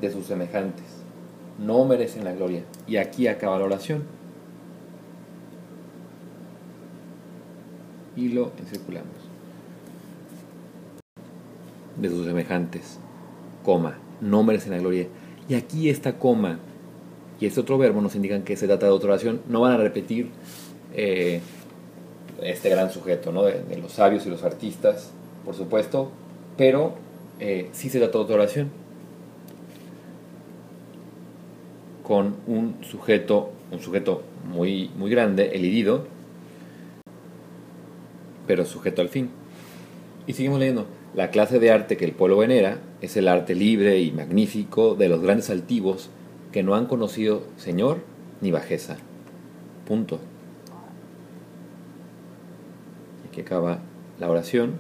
de sus semejantes. No merecen la gloria. Y aquí acaba la oración. Y lo encirculamos. De sus semejantes, coma, no merecen la gloria. Y aquí esta coma y este otro verbo nos indican que se trata de otra oración. No van a repetir este gran sujeto, ¿no? de los sabios y los artistas, por supuesto, pero sí se trata de otra oración con un sujeto muy, muy grande, el herido, pero sujeto al fin. Y seguimos leyendo. La clase de arte que el pueblo venera es el arte libre y magnífico de los grandes altivos que no han conocido señor ni bajeza. Punto. Aquí acaba la oración.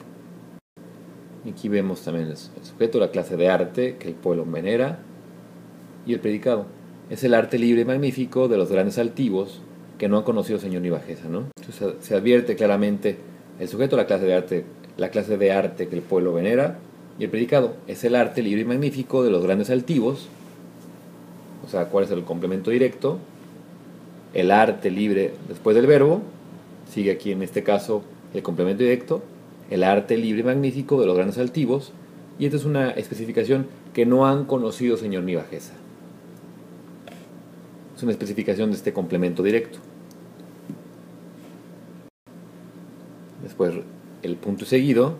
Y aquí vemos también el sujeto, la clase de arte que el pueblo venera, y el predicado. Es el arte libre y magnífico de los grandes altivos que no han conocido señor ni bajeza, ¿no? Entonces se advierte claramente el sujeto, la clase de arte que el pueblo venera, y el predicado es el arte libre y magnífico de los grandes altivos. O sea, ¿cuál es el complemento directo? El arte libre después del verbo, sigue aquí en este caso el complemento directo, el arte libre y magnífico de los grandes altivos, y esta es una especificación que no han conocido señor ni bajeza. Es una especificación de este complemento directo. Después el punto seguido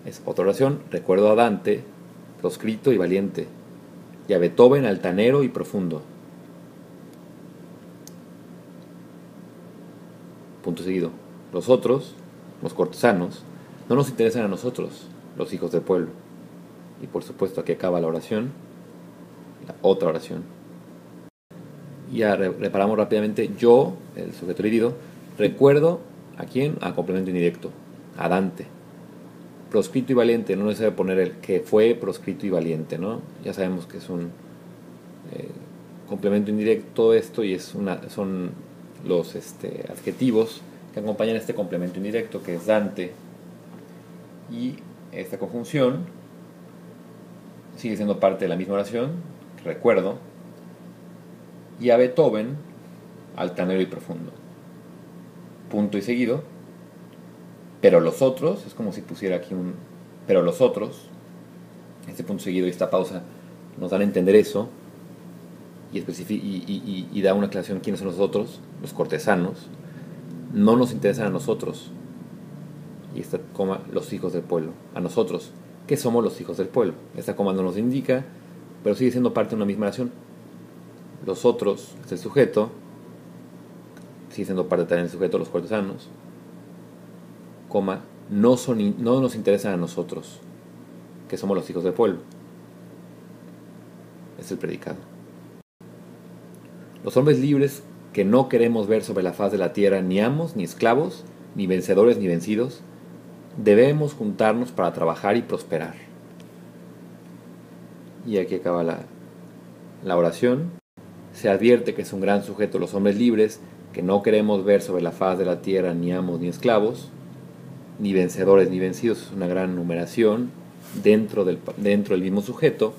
es otra oración. Recuerdo a Dante, proscrito y valiente, y a Beethoven, altanero y profundo. Punto seguido. Los otros, los cortesanos, no nos interesan a nosotros, los hijos del pueblo. Y por supuesto aquí acaba la oración, la otra oración. Y ya reparamos rápidamente. Yo, el sujeto herido, recuerdo a quién, a complemento indirecto, a Dante. Proscrito y valiente, no se debe poner el que fue proscrito y valiente, ¿no? Ya sabemos que es un complemento indirecto esto, y son los adjetivos que acompañan este complemento indirecto, que es Dante. Y esta conjunción sigue siendo parte de la misma oración, recuerdo, y a Beethoven, altanero y profundo. Punto y seguido. Pero los otros, es como si pusiera aquí un pero los otros, este punto seguido y esta pausa nos dan a entender eso, y da una aclaración: quiénes son los otros, los cortesanos, no nos interesan a nosotros, y esta coma, los hijos del pueblo, a nosotros, que somos los hijos del pueblo. Esta coma no nos indica, pero sigue siendo parte de una misma oración. Los otros es el sujeto, sigue siendo parte también del sujeto, los cortesanos, coma, no nos interesan a nosotros, que somos los hijos del pueblo. Es el predicado. Los hombres libres que no queremos ver sobre la faz de la tierra, ni amos, ni esclavos, ni vencedores, ni vencidos, debemos juntarnos para trabajar y prosperar. Y aquí acaba la oración. Se advierte que es un gran sujeto los hombres libres que no queremos ver sobre la faz de la tierra, ni amos, ni esclavos, ni vencedores, ni vencidos. Es una gran numeración dentro del mismo sujeto.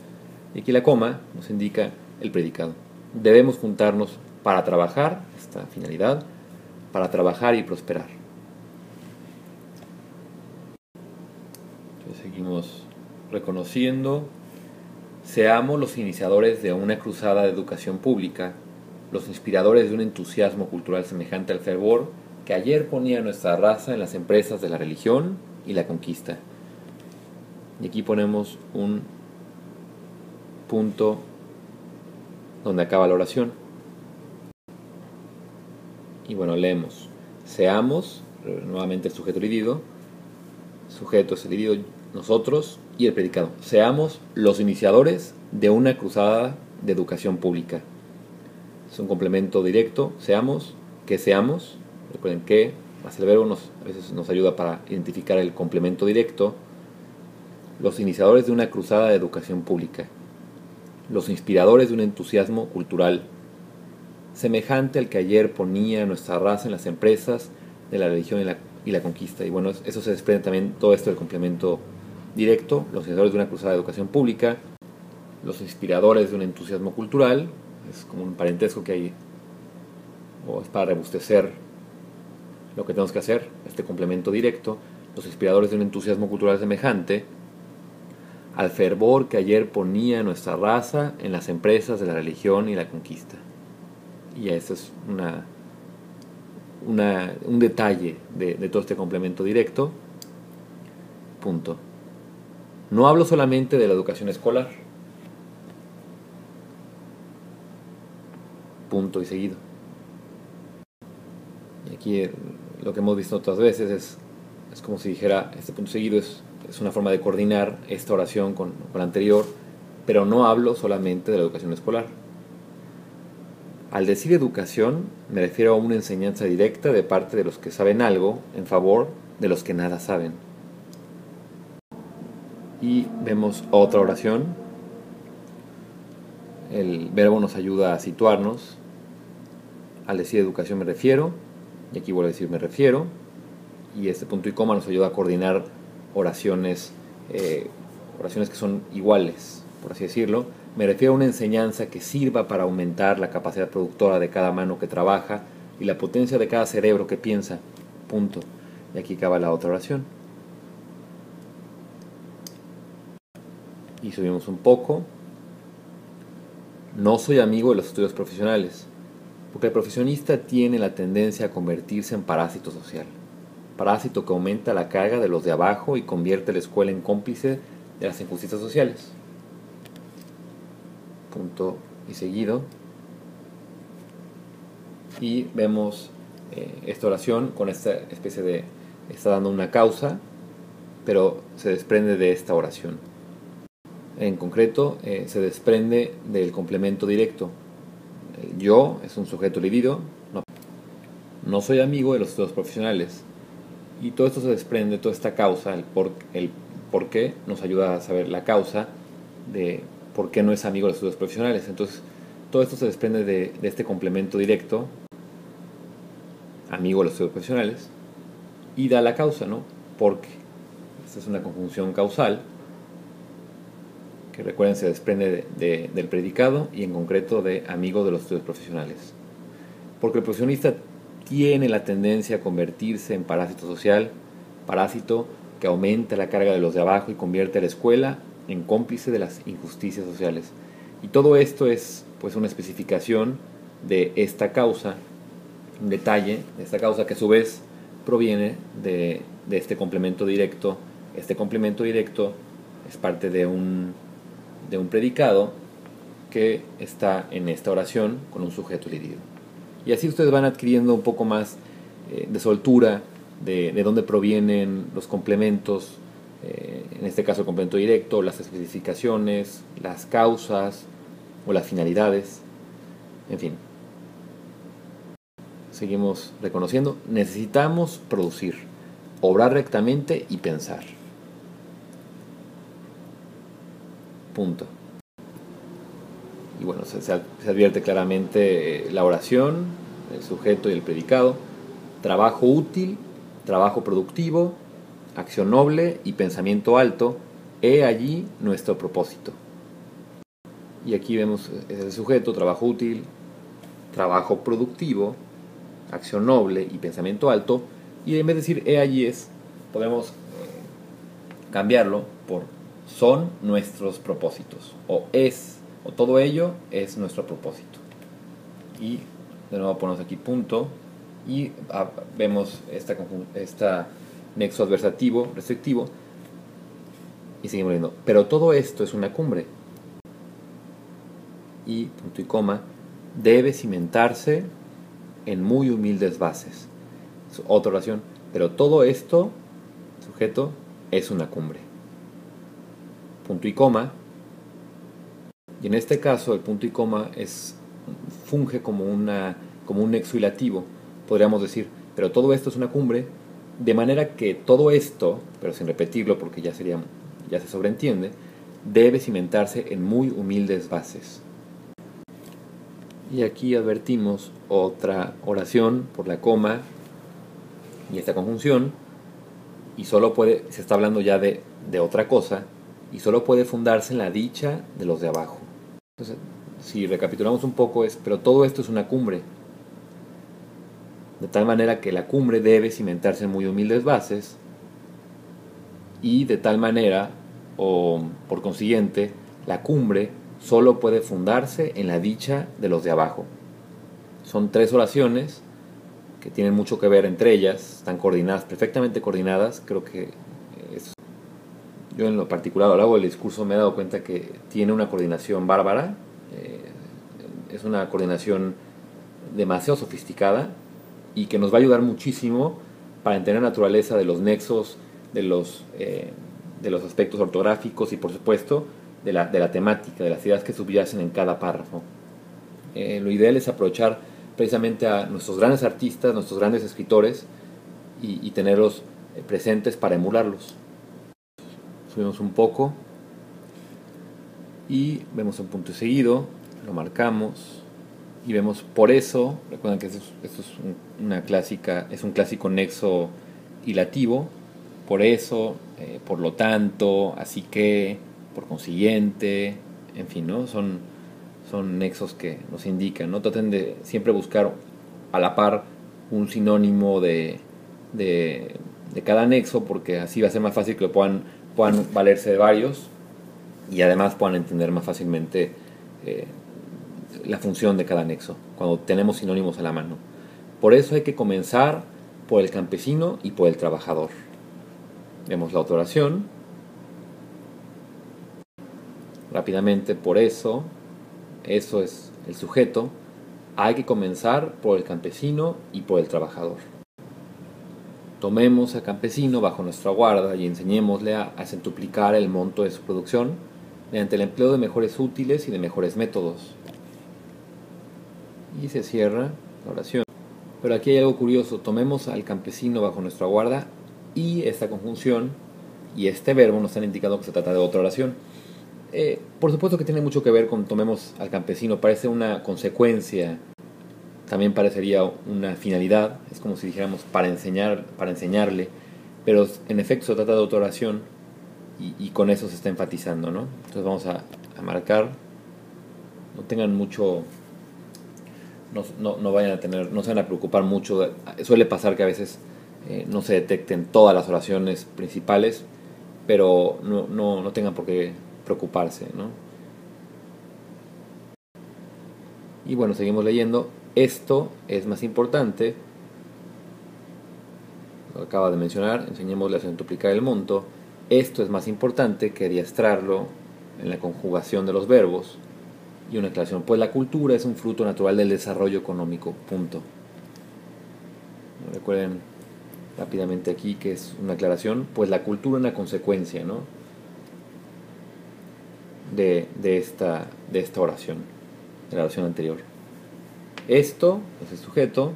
Y aquí la coma nos indica el predicado. Debemos juntarnos para trabajar, esta finalidad, para trabajar y prosperar. Entonces seguimos reconociendo: seamos los iniciadores de una cruzada de educación pública, los inspiradores de un entusiasmo cultural semejante al fervor que ayer ponía a nuestra raza en las empresas de la religión y la conquista. Y aquí ponemos un punto donde acaba la oración. Y bueno, leemos: seamos, nuevamente el sujeto herido, sujeto es el herido, nosotros, y el predicado. Seamos los iniciadores de una cruzada de educación pública. Es un complemento directo. Seamos, que seamos. Recuerden que más el verbo a veces nos ayuda para identificar el complemento directo. Los iniciadores de una cruzada de educación pública. Los inspiradores de un entusiasmo cultural semejante al que ayer ponía nuestra raza en las empresas de la religión y la conquista. Y bueno, eso se desprende también todo esto del complemento directo. Los iniciadores de una cruzada de educación pública. los inspiradores de un entusiasmo cultural, es como un parentesco que hay, o es para rebustecer lo que tenemos que hacer, este complemento directo, los inspiradores de un entusiasmo cultural semejante al fervor que ayer ponía nuestra raza en las empresas de la religión y la conquista. Y ese es un detalle de todo este complemento directo. Punto. No hablo solamente de la educación escolar. Punto y seguido. Y aquí lo que hemos visto otras veces es como si dijera, este punto seguido es una forma de coordinar esta oración con la anterior, pero no hablo solamente de la educación escolar. Al decir educación, me refiero a una enseñanza directa de parte de los que saben algo en favor de los que nada saben. Y vemos otra oración. El verbo nos ayuda a situarnos. Al decir educación me refiero, y aquí vuelvo a decir me refiero, y este punto y coma nos ayuda a coordinar oraciones que son iguales, por así decirlo. Me refiero a una enseñanza que sirva para aumentar la capacidad productora de cada mano que trabaja y la potencia de cada cerebro que piensa. Punto. Y aquí acaba la otra oración. Y subimos un poco. No soy amigo de los estudios profesionales, porque el profesionista tiene la tendencia a convertirse en parásito social. Parásito que aumenta la carga de los de abajo y convierte a la escuela en cómplice de las injusticias sociales. Punto y seguido. Y vemos esta oración con esta especie de... está dando una causa, pero se desprende de esta oración. En concreto, se desprende del complemento directo. El yo es un sujeto dividido. No soy amigo de los estudios profesionales. Y todo esto se desprende, toda esta causa, el por qué, nos ayuda a saber la causa de por qué no es amigo de los estudios profesionales. Entonces, todo esto se desprende de este complemento directo, amigo de los estudios profesionales, y da la causa, ¿no? Porque. Esta es una conjunción causal, que recuerden se desprende del predicado y en concreto de amigo de los estudios profesionales. Porque el profesionista tiene la tendencia a convertirse en parásito social, parásito que aumenta la carga de los de abajo y convierte a la escuela en cómplice de las injusticias sociales. Y todo esto es pues una especificación de esta causa, un detalle de esta causa que a su vez proviene de este complemento directo. Este complemento directo es parte de un predicado que está en esta oración con un sujeto dividido. Y así ustedes van adquiriendo un poco más de soltura de dónde provienen los complementos, en este caso el complemento directo, las especificaciones, las causas o las finalidades, en fin. Seguimos reconociendo, necesitamos producir, obrar rectamente y pensar. Punto. Y bueno, se advierte claramente la oración, el sujeto y el predicado, trabajo útil, trabajo productivo, acción noble y pensamiento alto, he allí nuestro propósito. Y aquí vemos el sujeto, trabajo útil, trabajo productivo, acción noble y pensamiento alto, y en vez de decir he allí podemos cambiarlo por son nuestros propósitos, o todo ello es nuestro propósito. Y de nuevo ponemos aquí punto y vemos esta nexo adversativo restrictivo y seguimos viendo, pero todo esto es una cumbre y punto y coma debe cimentarse en muy humildes bases. Es otra oración, pero todo esto, sujeto, es una cumbre. Punto y coma, y en este caso el punto y coma funge como un nexo hilativo, podríamos decir, pero todo esto es una cumbre, de manera que todo esto, pero sin repetirlo porque ya se sobreentiende, debe cimentarse en muy humildes bases. Y aquí advertimos otra oración por la coma y esta conjunción, y solo se está hablando ya de otra cosa, y solo puede fundarse en la dicha de los de abajo. Entonces, si recapitulamos un poco, pero todo esto es una cumbre, de tal manera que la cumbre debe cimentarse en muy humildes bases, y de tal manera, o por consiguiente, la cumbre solo puede fundarse en la dicha de los de abajo. Son 3 oraciones que tienen mucho que ver entre ellas, están coordinadas, perfectamente coordinadas. Creo que yo en lo particular a lo largo del discurso me he dado cuenta que tiene una coordinación bárbara, es una coordinación demasiado sofisticada y que nos va a ayudar muchísimo para entender la naturaleza de los nexos, de los aspectos ortográficos y por supuesto de la temática, de las ideas que subyacen en cada párrafo. Lo ideal es aprovechar precisamente a nuestros grandes artistas, nuestros grandes escritores y tenerlos presentes para emularlos. Subimos un poco y vemos un punto seguido, lo marcamos y vemos por eso. Recuerden que esto es un clásico nexo hilativo. Por eso, por lo tanto, así que, por consiguiente, en fin, ¿no? Son nexos que nos indican, ¿no? Traten de siempre buscar a la par un sinónimo de cada nexo, porque así va a ser más fácil que puedan valerse de varios y además puedan entender más fácilmente la función de cada nexo cuando tenemos sinónimos a la mano. Por eso hay que comenzar por el campesino y por el trabajador. Vemos la otra oración. Rápidamente, por eso es el sujeto. Hay que comenzar por el campesino y por el trabajador. Tomemos al campesino bajo nuestra guarda y enseñémosle a centuplicar el monto de su producción mediante el empleo de mejores útiles y de mejores métodos. Y se cierra la oración. Pero aquí hay algo curioso. Tomemos al campesino bajo nuestra guarda y esta conjunción y este verbo nos están indicando que se trata de otra oración. Por supuesto que tiene mucho que ver con tomemos al campesino. Parece una consecuencia, también parecería una finalidad. Es como si dijéramos para enseñarle, pero en efecto se trata de otra oración y con eso se está enfatizando, ¿no? Entonces vamos a marcar. No tengan mucho, no vayan a tener, no se van a preocupar mucho. Suele pasar que a veces no se detecten todas las oraciones principales, pero no tengan por qué preocuparse, ¿no? Y bueno, seguimos leyendo. Esto es más importante, lo acaba de mencionar, enseñémosle a centuplicar el monto. Esto es más importante que adiestrarlo en la conjugación de los verbos. Y una aclaración, pues la cultura es un fruto natural del desarrollo económico, punto. Recuerden rápidamente aquí que es una aclaración, pues la cultura es una consecuencia, ¿no? de esta oración, de la oración anterior. Esto es el sujeto,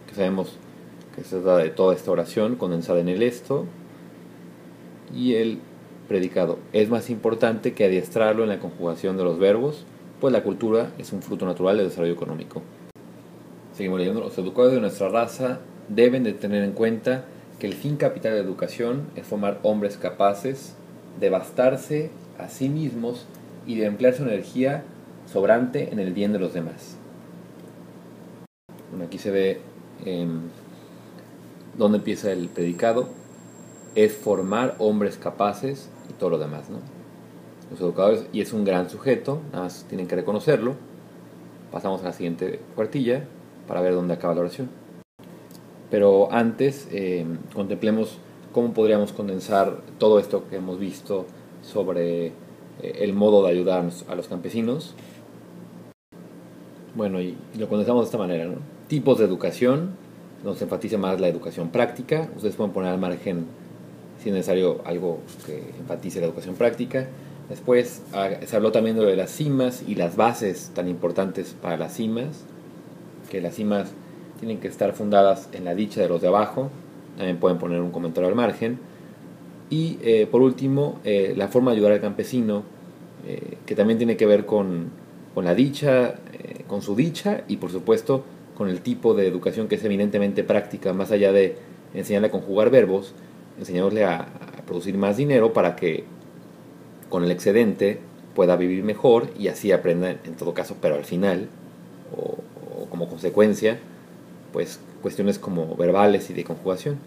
que sabemos que se trata de toda esta oración condensada en el esto, y el predicado. Es más importante que adiestrarlo en la conjugación de los verbos, pues la cultura es un fruto natural del desarrollo económico. Seguimos leyendo. Los educadores de nuestra raza deben de tener en cuenta que el fin capital de la educación es formar hombres capaces de bastarse a sí mismos y de emplear su energía sobrante en el bien de los demás. Bueno, aquí se ve dónde empieza el predicado. Es formar hombres capaces y todo lo demás, ¿no? Los educadores, y es un gran sujeto, nada más tienen que reconocerlo. Pasamos a la siguiente cuartilla para ver dónde acaba la oración. Pero antes contemplemos cómo podríamos condensar todo esto que hemos visto sobre el modo de ayudar a los campesinos. Bueno, y lo condensamos de esta manera, ¿no? Tipos de educación, nos enfatiza más la educación práctica. Ustedes pueden poner al margen, si es necesario, algo que enfatice la educación práctica. Después se habló también de las cimas y las bases tan importantes para las cimas, que las cimas tienen que estar fundadas en la dicha de los de abajo. También pueden poner un comentario al margen. Y por último, la forma de ayudar al campesino, que también tiene que ver con la dicha, con su dicha y por supuesto con el tipo de educación que es eminentemente práctica, más allá de enseñarle a conjugar verbos, enseñarle a producir más dinero para que con el excedente pueda vivir mejor y así aprenda en todo caso, pero al final, o como consecuencia, pues cuestiones como verbales y de conjugación.